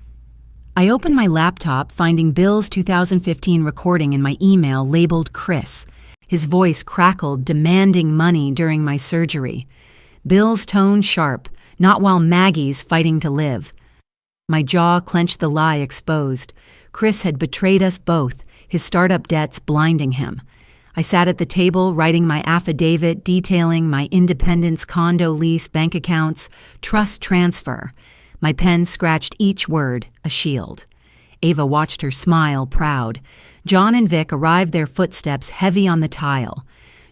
I opened my laptop, finding Bill's 2015 recording in my email labeled Chris. His voice crackled, demanding money during my surgery. Bill's tone sharp, not while Maggie's fighting to live. My jaw clenched, the lie exposed. Chris had betrayed us both, his startup debts blinding him. I sat at the table, writing my affidavit detailing my Independence condo lease, bank accounts, trust transfer. My pen scratched each word, a shield. Ava watched her smile, proud. John and Vic arrived, their footsteps heavy on the tile.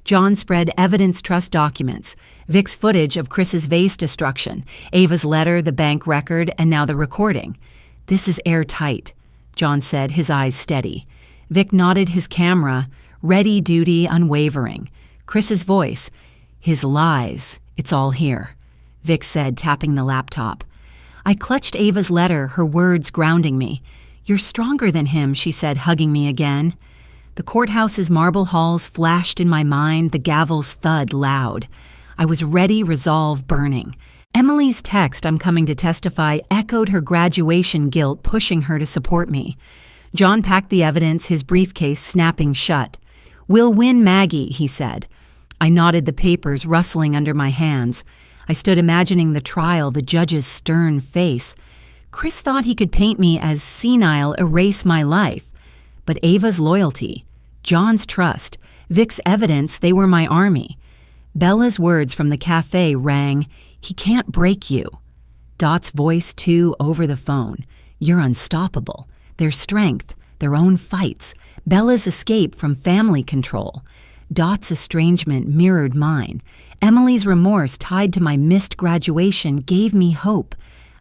John spread evidence trust documents, Vic's footage of Chris's vase destruction, Ava's letter, the bank record, and now the recording. "This is airtight," John said, his eyes steady. Vic nodded, his camera, ready duty, unwavering. Chris's voice, "His lies, it's all here," Vic said, tapping the laptop. I clutched Ava's letter, her words grounding me. "You're stronger than him," she said, hugging me again. The courthouse's marble halls flashed in my mind, the gavel's thud loud. I was ready, resolve burning. Emily's text, "I'm coming to testify," echoed her graduation guilt, pushing her to support me. John packed the evidence, his briefcase snapping shut. "We'll win, Maggie," he said. I nodded, the papers rustling under my hands. I stood imagining the trial, the judge's stern face. Chris thought he could paint me as senile, erase my life. But Ava's loyalty, John's trust, Vic's evidence, they were my army. Bella's words from the cafe rang, "He can't break you." Dot's voice, too, over the phone, "You're unstoppable." Their strength, their own fights, Bella's escape from family control. Dot's estrangement mirrored mine. Emily's remorse tied to my missed graduation gave me hope.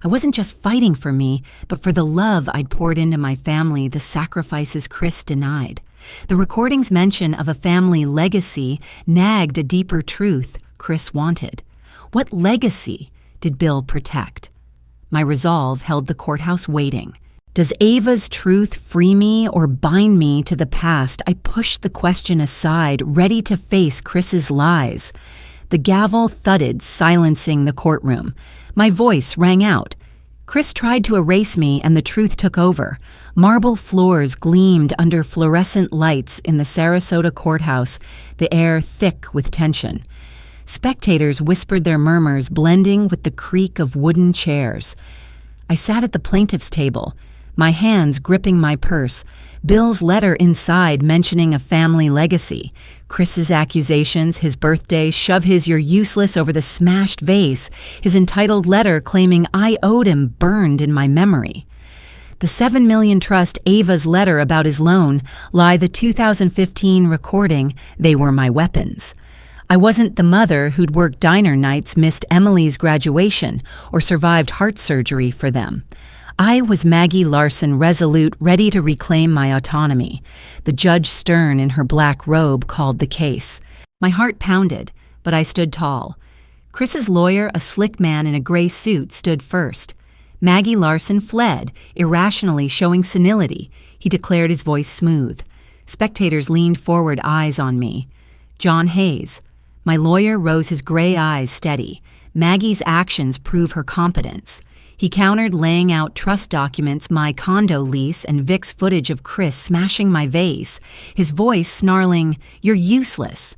I wasn't just fighting for me, but for the love I'd poured into my family, the sacrifices Chris denied. The recording's mention of a family legacy nagged a deeper truth Chris wanted. What legacy did Bill protect? My resolve held the courthouse waiting. Does Ava's truth free me or bind me to the past? I pushed the question aside, ready to face Chris's lies. The gavel thudded, silencing the courtroom. My voice rang out. Chris tried to erase me, and the truth took over. Marble floors gleamed under fluorescent lights in the Sarasota courthouse, the air thick with tension. Spectators whispered their murmurs, blending with the creak of wooden chairs. I sat at the plaintiff's table, my hands gripping my purse, Bill's letter inside mentioning a family legacy, Chris's accusations, his birthday, shove his "you're useless" over the smashed vase, his entitled letter claiming I owed him burned in my memory. The $7 million trust, Ava's letter about his loan, lie the 2015 recording, they were my weapons. I wasn't the mother who'd worked diner nights, missed Emily's graduation, or survived heart surgery for them. I was Maggie Larson, resolute, ready to reclaim my autonomy. The judge stern in her black robe called the case. My heart pounded, but I stood tall. Chris's lawyer, a slick man in a gray suit, stood first. Maggie Larson fled, irrationally showing senility. He declared, his voice smooth. Spectators leaned forward, eyes on me. John Hayes. My lawyer rose, his gray eyes steady. Maggie's actions prove her competence. He countered, laying out trust documents, my condo lease, and Vic's footage of Chris smashing my vase, his voice snarling, "You're useless."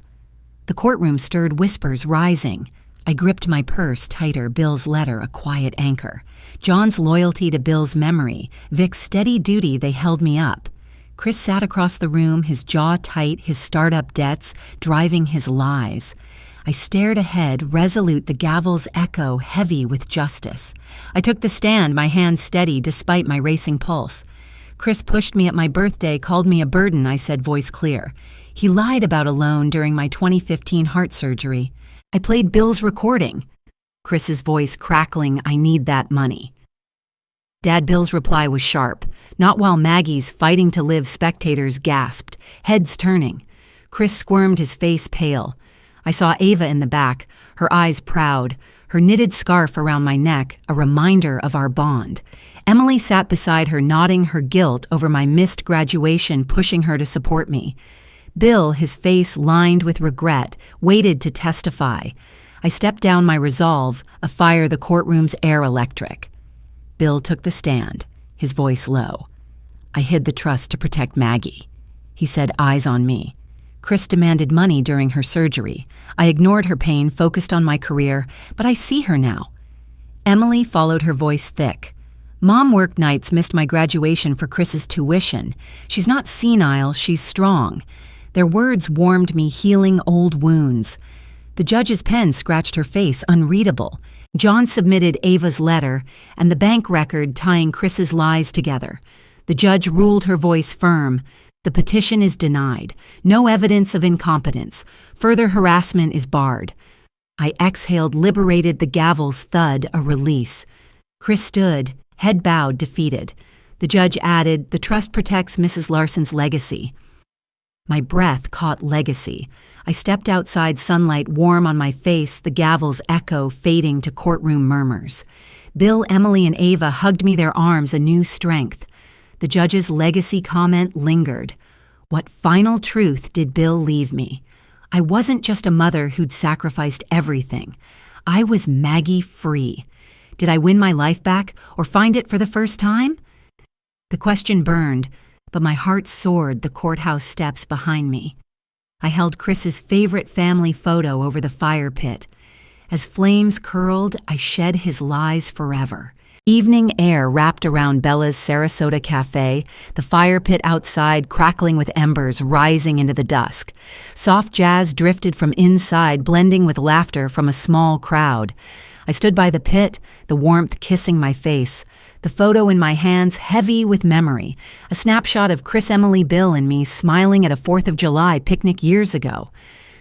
The courtroom stirred, whispers rising. I gripped my purse tighter, Bill's letter a quiet anchor. John's loyalty to Bill's memory, Vic's steady duty, they held me up. Chris sat across the room, his jaw tight, his startup debts driving his lies. I stared ahead, resolute, the gavel's echo heavy with justice. I took the stand, my hands steady despite my racing pulse. Chris pushed me at my birthday, called me a burden, I said, voice clear. He lied about a loan during my 2015 heart surgery. I played Bill's recording. Chris's voice crackling, I need that money. Dad Bill's reply was sharp, not while Maggie's fighting to live spectators gasped, heads turning. Chris squirmed, his face pale. I saw Ava in the back, her eyes proud, her knitted scarf around my neck, a reminder of our bond. Emily sat beside her, nodding her guilt over my missed graduation, pushing her to support me. Bill, his face lined with regret, waited to testify. I stepped down, my resolve, afire the courtroom's air electric. Bill took the stand, his voice low. I hid the trust to protect Maggie. He said, eyes on me. Chris demanded money during her surgery. I ignored her pain, focused on my career, but I see her now. Emily followed, her voice thick. Mom worked nights, missed my graduation for Chris's tuition. She's not senile, she's strong. Their words warmed me, healing old wounds. The judge's pen scratched her face, unreadable. John submitted Ava's letter and the bank record tying Chris's lies together. The judge ruled, her voice firm. The petition is denied. No evidence of incompetence. Further harassment is barred. I exhaled, liberated, the gavel's thud, a release. Chris stood, head bowed, defeated. The judge added, the trust protects Mrs. Larson's legacy. My breath caught legacy. I stepped outside, sunlight warm on my face, the gavel's echo fading to courtroom murmurs. Bill, Emily, and Ava hugged me, their arms a new strength. The judge's legacy comment lingered. What final truth did Bill leave me? I wasn't just a mother who'd sacrificed everything. I was Maggie free. Did I win my life back or find it for the first time? The question burned, but my heart soared, the courthouse steps behind me. I held Chris's favorite family photo over the fire pit. As flames curled, I shed his lies forever. Evening air wrapped around Bella's Sarasota cafe, the fire pit outside crackling with embers rising into the dusk. Soft jazz drifted from inside, blending with laughter from a small crowd. I stood by the pit, the warmth kissing my face, the photo in my hands heavy with memory, a snapshot of Chris, Emily, Bill, and me smiling at a 4th of July picnic years ago.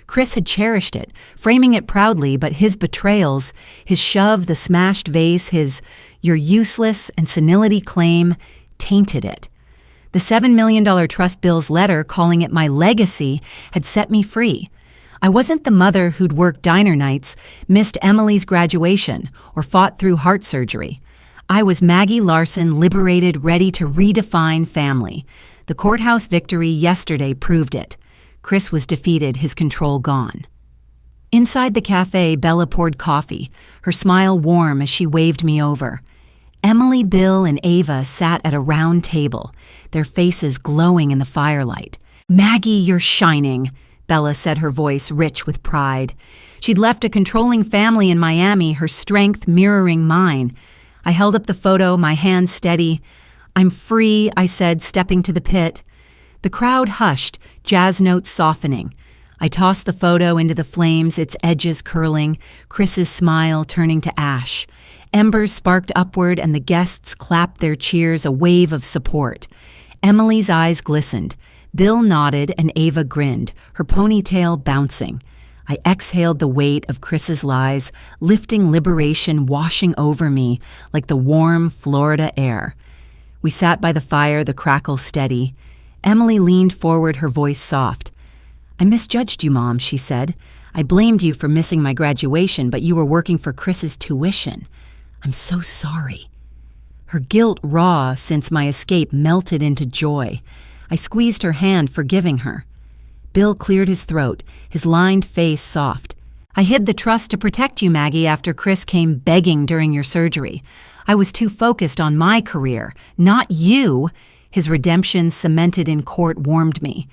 Chris had cherished it, framing it proudly, but his betrayals, his shove, the smashed vase, his "you're useless" and senility claim, tainted it. The $7 million trust Bill's letter, calling it my legacy, had set me free. I wasn't the mother who'd worked diner nights, missed Emily's graduation, or fought through heart surgery. I was Maggie Larson, liberated, ready to redefine family. The courthouse victory yesterday proved it. Chris was defeated, his control gone. Inside the cafe, Bella poured coffee, her smile warm as she waved me over. Emily, Bill, and Ava sat at a round table, their faces glowing in the firelight. "Maggie, you're shining," Bella said, her voice rich with pride. She'd left a controlling family in Miami, her strength mirroring mine. I held up the photo, my hand steady. "I'm free," I said, stepping to the pit. The crowd hushed, jazz notes softening. I tossed the photo into the flames, its edges curling, Chris's smile turning to ash. Embers sparked upward and the guests clapped their cheers, a wave of support. Emily's eyes glistened. Bill nodded and Ava grinned, her ponytail bouncing. I exhaled the weight of Chris's lies, lifting liberation washing over me like the warm Florida air. We sat by the fire, the crackle steady. Emily leaned forward, her voice soft. "I misjudged you, Mom," she said. "I blamed you for missing my graduation, but you were working for Chris's tuition. I'm so sorry." Her guilt raw since my escape melted into joy. I squeezed her hand, forgiving her. Bill cleared his throat, his lined face soft. "I hid the trust to protect you, Maggie, after Chris came begging during your surgery. I was too focused on my career, not you." His redemption cemented in court warmed me.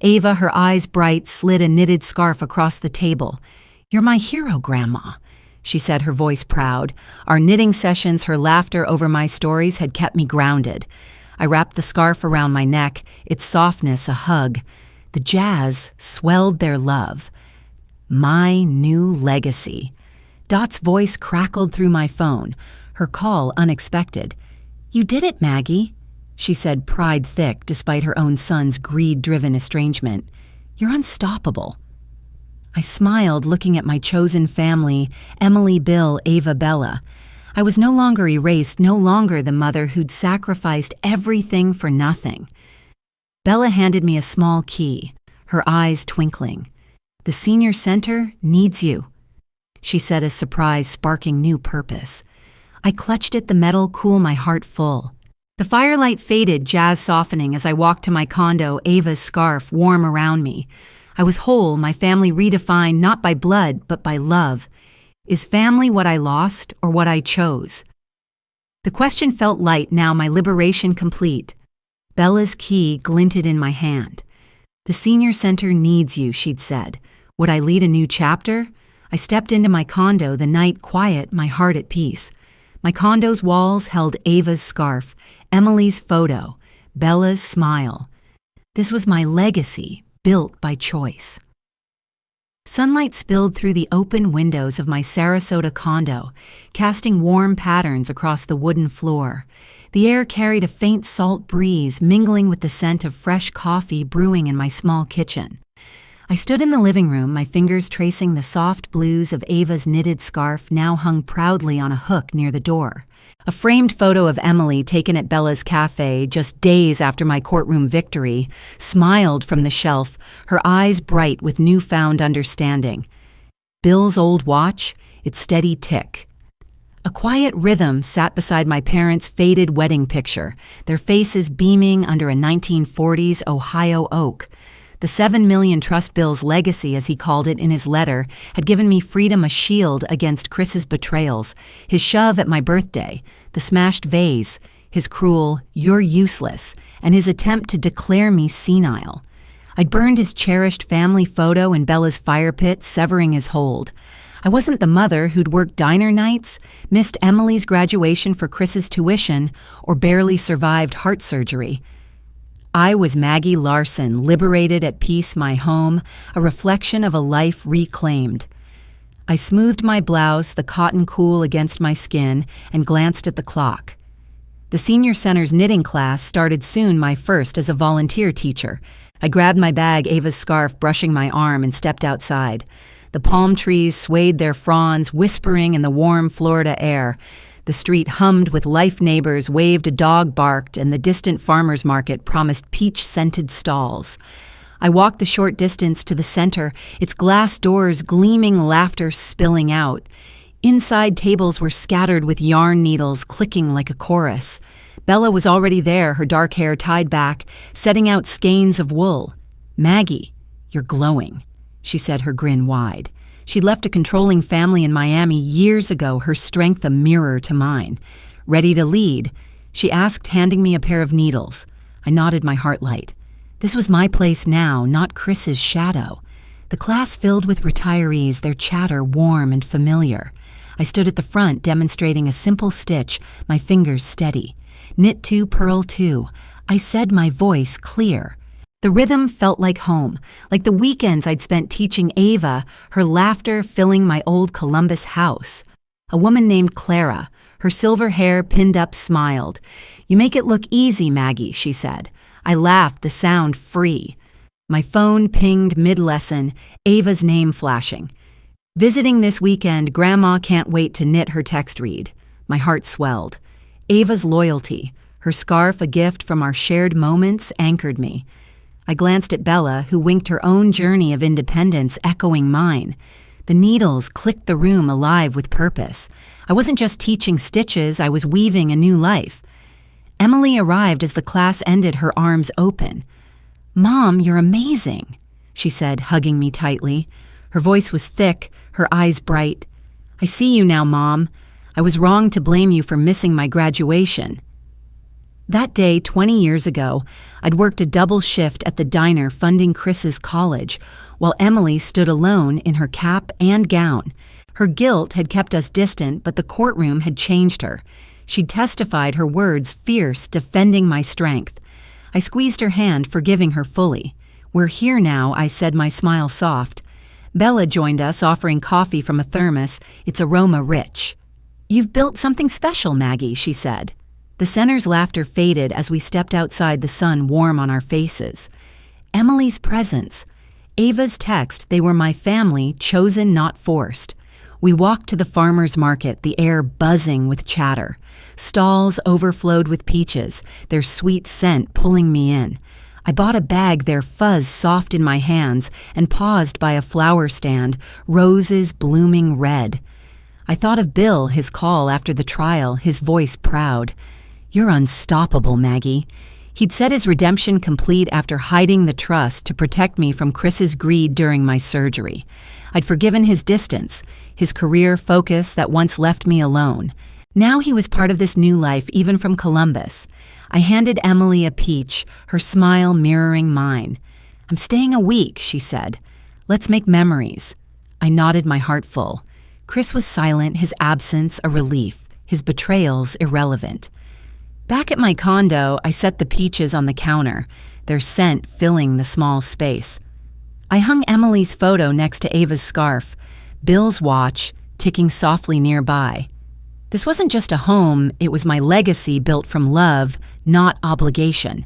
Ava, her eyes bright, slid a knitted scarf across the table. "You're my hero, Grandma," she said, her voice proud. Our knitting sessions, her laughter over my stories had kept me grounded. I wrapped the scarf around my neck, its softness a hug. The jazz swelled their love. My new legacy. Dot's voice crackled through my phone, her call unexpected. "You did it, Maggie," she said, pride thick despite her own son's greed-driven estrangement. "You're unstoppable." I smiled, looking at my chosen family, Emily, Bill, Ava, Bella. I was no longer erased, no longer the mother who'd sacrificed everything for nothing. Bella handed me a small key, her eyes twinkling. "The senior center needs you," she said, a surprise sparking new purpose. I clutched at the metal, cool, my heart full. The firelight faded, jazz softening as I walked to my condo, Ava's scarf warm around me. I was whole, my family redefined not by blood, but by love. Is family what I lost or what I chose? The question felt light now, my liberation complete. Bella's key glinted in my hand. "The senior center needs you," she'd said. Would I lead a new chapter? I stepped into my condo, the night quiet, my heart at peace. My condo's walls held Ava's scarf, Emily's photo, Bella's smile. This was my legacy, built by choice. Sunlight spilled through the open windows of my Sarasota condo, casting warm patterns across the wooden floor. The air carried a faint salt breeze, mingling with the scent of fresh coffee brewing in my small kitchen. I stood in the living room, my fingers tracing the soft blues of Ava's knitted scarf now hung proudly on a hook near the door. A framed photo of Emily, taken at Bella's cafe just days after my courtroom victory, smiled from the shelf, her eyes bright with newfound understanding. Bill's old watch, its steady tick. A quiet rhythm sat beside my parents' faded wedding picture, their faces beaming under a 1940s Ohio oak. The $7 million trust Bill's legacy, as he called it in his letter, had given me freedom, a shield against Chris's betrayals, his shove at my birthday, the smashed vase, his cruel, "you're useless," and his attempt to declare me senile. I'd burned his cherished family photo in Bella's fire pit, severing his hold. I wasn't the mother who'd worked diner nights, missed Emily's graduation for Chris's tuition, or barely survived heart surgery. I was Maggie Larson, liberated, at peace, my home, a reflection of a life reclaimed. I smoothed my blouse, the cotton cool against my skin, and glanced at the clock. The senior center's knitting class started soon, my first as a volunteer teacher. I grabbed my bag, Ava's scarf brushing my arm, and stepped outside. The palm trees swayed their fronds, whispering in the warm Florida air. The street hummed with life, neighbors waved, a dog barked, and the distant farmer's market promised peach-scented stalls. I walked the short distance to the center, its glass doors gleaming, laughter spilling out. Inside, tables were scattered with yarn needles clicking like a chorus. Bella was already there, her dark hair tied back, setting out skeins of wool. "Maggie, you're glowing," she said, her grin wide. She'd left a controlling family in Miami years ago, her strength a mirror to mine. "Ready to lead?" she asked, handing me a pair of needles. I nodded, my heart light. This was my place now, not Chris's shadow. The class filled with retirees, their chatter warm and familiar. I stood at the front demonstrating a simple stitch, my fingers steady. Knit 2, purl 2. I said, my voice clear. The rhythm felt like home, like the weekends I'd spent teaching Ava, her laughter filling my old Columbus house. A woman named Clara, her silver hair pinned up, smiled. "You make it look easy, Maggie," she said. I laughed, the sound free. My phone pinged mid-lesson, Ava's name flashing. "Visiting this weekend, Grandma can't wait to knit," her text read. My heart swelled. Ava's loyalty, her scarf a gift from our shared moments, anchored me. I glanced at Bella, who winked her own journey of independence, echoing mine. The needles clicked the room alive with purpose. I wasn't just teaching stitches, I was weaving a new life. Emily arrived as the class ended, her arms open. "Mom, you're amazing," she said, hugging me tightly. Her voice was thick, her eyes bright. "I see you now, Mom. I was wrong to blame you for missing my graduation." That day, 20 years ago, I'd worked a double shift at the diner funding Chris's college, while Emily stood alone in her cap and gown. Her guilt had kept us distant, but the courtroom had changed her. She'd testified, her words fierce, defending my strength. I squeezed her hand, forgiving her fully. "We're here now," I said, my smile soft. Bella joined us, offering coffee from a thermos, its aroma rich. "You've built something special, Maggie," she said. The center's laughter faded as we stepped outside, the sun warm on our faces. Emily's presence, Ava's text, they were my family, chosen not forced. We walked to the farmer's market, the air buzzing with chatter. Stalls overflowed with peaches, their sweet scent pulling me in. I bought a bag, their fuzz soft in my hands, and paused by a flower stand, roses blooming red. I thought of Bill, his call after the trial, his voice proud. "You're unstoppable, Maggie." He'd said his redemption complete after hiding the trust to protect me from Chris's greed during my surgery. I'd forgiven his distance, his career focus that once left me alone. Now he was part of this new life, even from Columbus. I handed Emily a peach, her smile mirroring mine. "I'm staying a week," she said. "Let's make memories." I nodded, my heart full. Chris was silent, his absence a relief, his betrayals irrelevant. Back at my condo, I set the peaches on the counter, their scent filling the small space. I hung Emily's photo next to Ava's scarf, Bill's watch ticking softly nearby. This wasn't just a home, it was my legacy built from love, not obligation.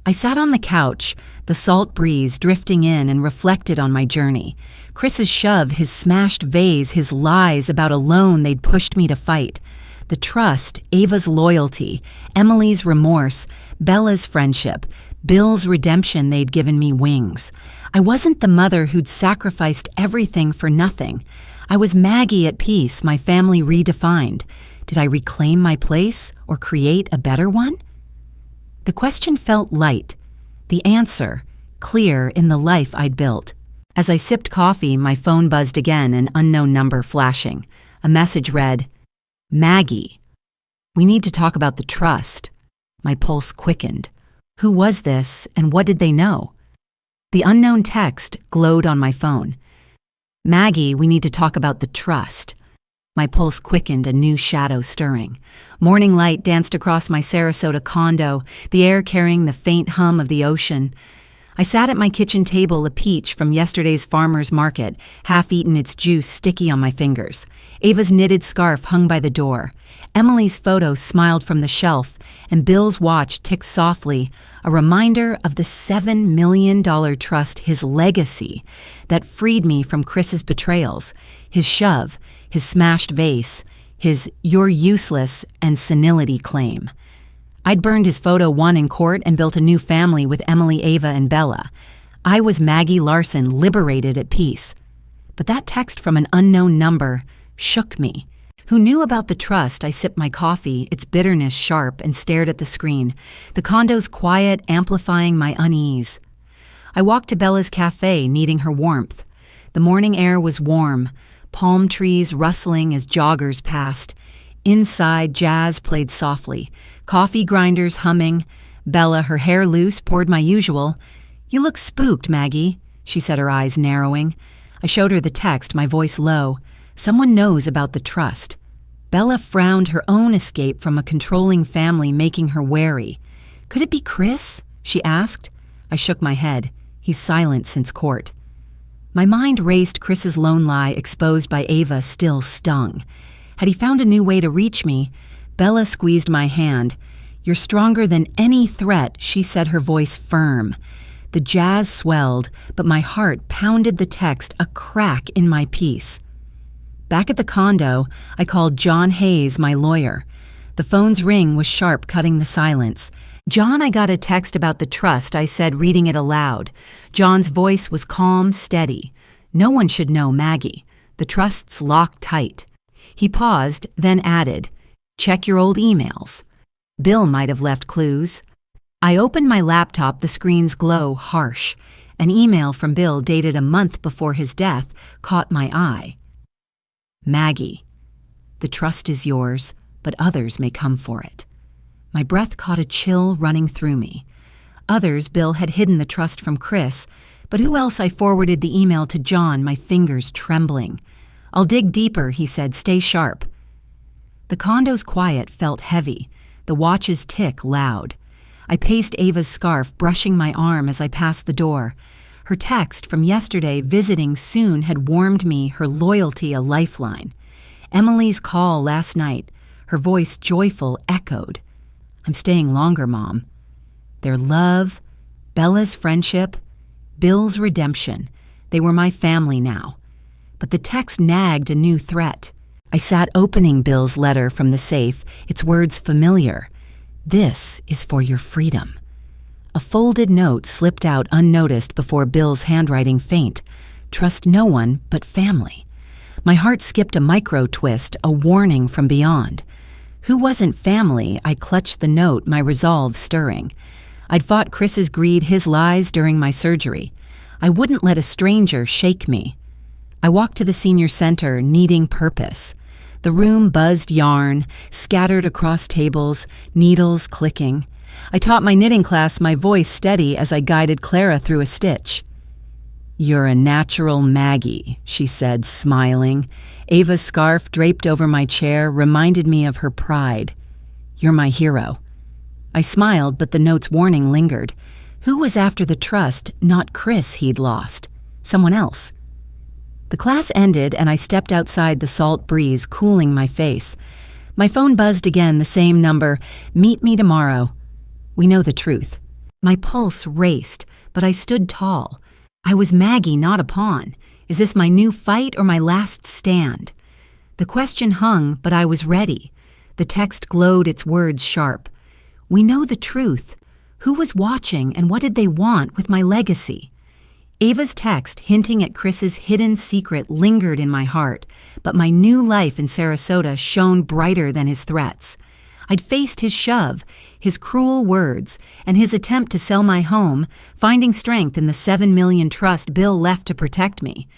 I sat on the couch, the salt breeze drifting in, and reflected on my journey. Chris's shove, his smashed vase, his lies about a loan they'd pushed me to fight. The trust, Ava's loyalty, Emily's remorse, Bella's friendship, Bill's redemption, they'd given me wings. I wasn't the mother who'd sacrificed everything for nothing. I was Maggie at peace, my family redefined. Did I reclaim my place or create a better one? The question felt light. The answer, clear in the life I'd built. As I sipped coffee, my phone buzzed again, an unknown number flashing. A message read, "Maggie, we need to talk about the trust." My pulse quickened. Who was this, and what did they know? The unknown text glowed on my phone. "Maggie, we need to talk about the trust." My pulse quickened, a new shadow stirring. Morning light danced across my Sarasota condo, the air carrying the faint hum of the ocean. I sat at my kitchen table, a peach from yesterday's farmer's market, half-eaten, its juice sticky on my fingers. Ava's knitted scarf hung by the door. Emily's photo smiled from the shelf, and Bill's watch ticked softly, a reminder of the $7 million trust, his legacy, that freed me from Chris's betrayals, his shove, his smashed vase, his "you're useless" and senility claim. I'd burned his photo, won in court, and built a new family with Emily, Ava, and Bella. I was Maggie Larson, liberated at peace. But that text from an unknown number shook me. Who knew about the trust? I sipped my coffee, its bitterness sharp, and stared at the screen. The condo's quiet, amplifying my unease. I walked to Bella's cafe, needing her warmth. The morning air was warm, palm trees rustling as joggers passed. Inside, jazz played softly, coffee grinders humming. Bella, her hair loose, poured my usual. "You look spooked, Maggie," she said, her eyes narrowing. I showed her the text, my voice low. Someone knows about the trust. Bella frowned, her own escape from a controlling family making her wary. Could it be Chris? She asked. I shook my head. He's silent since court. My mind raced. Chris's lone lie exposed by Ava still stung. Had he found a new way to reach me? Bella squeezed my hand. You're stronger than any threat, she said, her voice firm. The jazz swelled, but my heart pounded the text a crack in my peace. Back at the condo, I called John Hayes, my lawyer. The phone's ring was sharp, cutting the silence. John, I got a text about the trust, I said, reading it aloud. John's voice was calm, steady. No one should know, Maggie. The trust's locked tight. He paused, then added, check your old emails. Bill might have left clues. I opened my laptop, the screen's glow harsh. An email from Bill dated a month before his death caught my eye. Maggie, the trust is yours, but others may come for it. My breath caught a chill running through me. Others, Bill had hidden the trust from Chris, but who else? I forwarded the email to John, my fingers trembling. I'll dig deeper, he said, stay sharp. The condo's quiet felt heavy, the watch's tick loud. I paced Ava's scarf, brushing my arm as I passed the door. Her text from yesterday, visiting soon, had warmed me, her loyalty a lifeline. Emily's call last night, her voice joyful, echoed. I'm staying longer, Mom. Their love, Bella's friendship, Bill's redemption. They were my family now. But the text nagged a new threat. I sat opening Bill's letter from the safe, its words familiar. This is for your freedom. A folded note slipped out unnoticed before Bill's handwriting faint. Trust no one but family. My heart skipped a micro twist, a warning from beyond. Who wasn't family? I clutched the note, my resolve stirring. I'd fought Chris's greed, his lies during my surgery. I wouldn't let a stranger shake me. I walked to the senior center, needing purpose. The room buzzed yarn, scattered across tables, needles clicking. I taught my knitting class, my voice steady as I guided Clara through a stitch. You're a natural, Maggie, she said, smiling. Ava's scarf draped over my chair reminded me of her pride. You're my hero. I smiled, but the note's warning lingered. Who was after the trust? Not Chris he'd lost. Someone else. The class ended, and I stepped outside, the salt breeze cooling my face. My phone buzzed again, the same number. Meet me tomorrow. We know the truth. My pulse raced, but I stood tall. I was Maggie, not a pawn. Is this my new fight or my last stand? The question hung, but I was ready. The text glowed, its words sharp. We know the truth. Who was watching, and what did they want with my legacy? Ava's text, hinting at Chris's hidden secret, lingered in my heart, but my new life in Sarasota shone brighter than his threats. I'd faced his shove, his cruel words, and his attempt to sell my home, finding strength in the $7 million trust Bill left to protect me.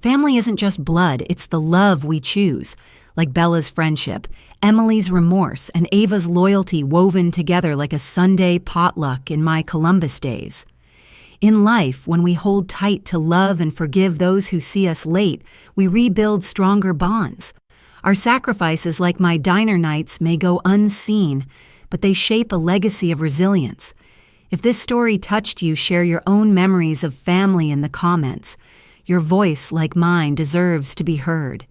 Family isn't just blood, it's the love we choose, like Bella's friendship, Emily's remorse, and Ava's loyalty woven together like a Sunday potluck in my Columbus days. In life, when we hold tight to love and forgive those who see us late, we rebuild stronger bonds. Our sacrifices, like my diner nights, may go unseen, but they shape a legacy of resilience. If this story touched you, share your own memories of family in the comments. Your voice, like mine, deserves to be heard.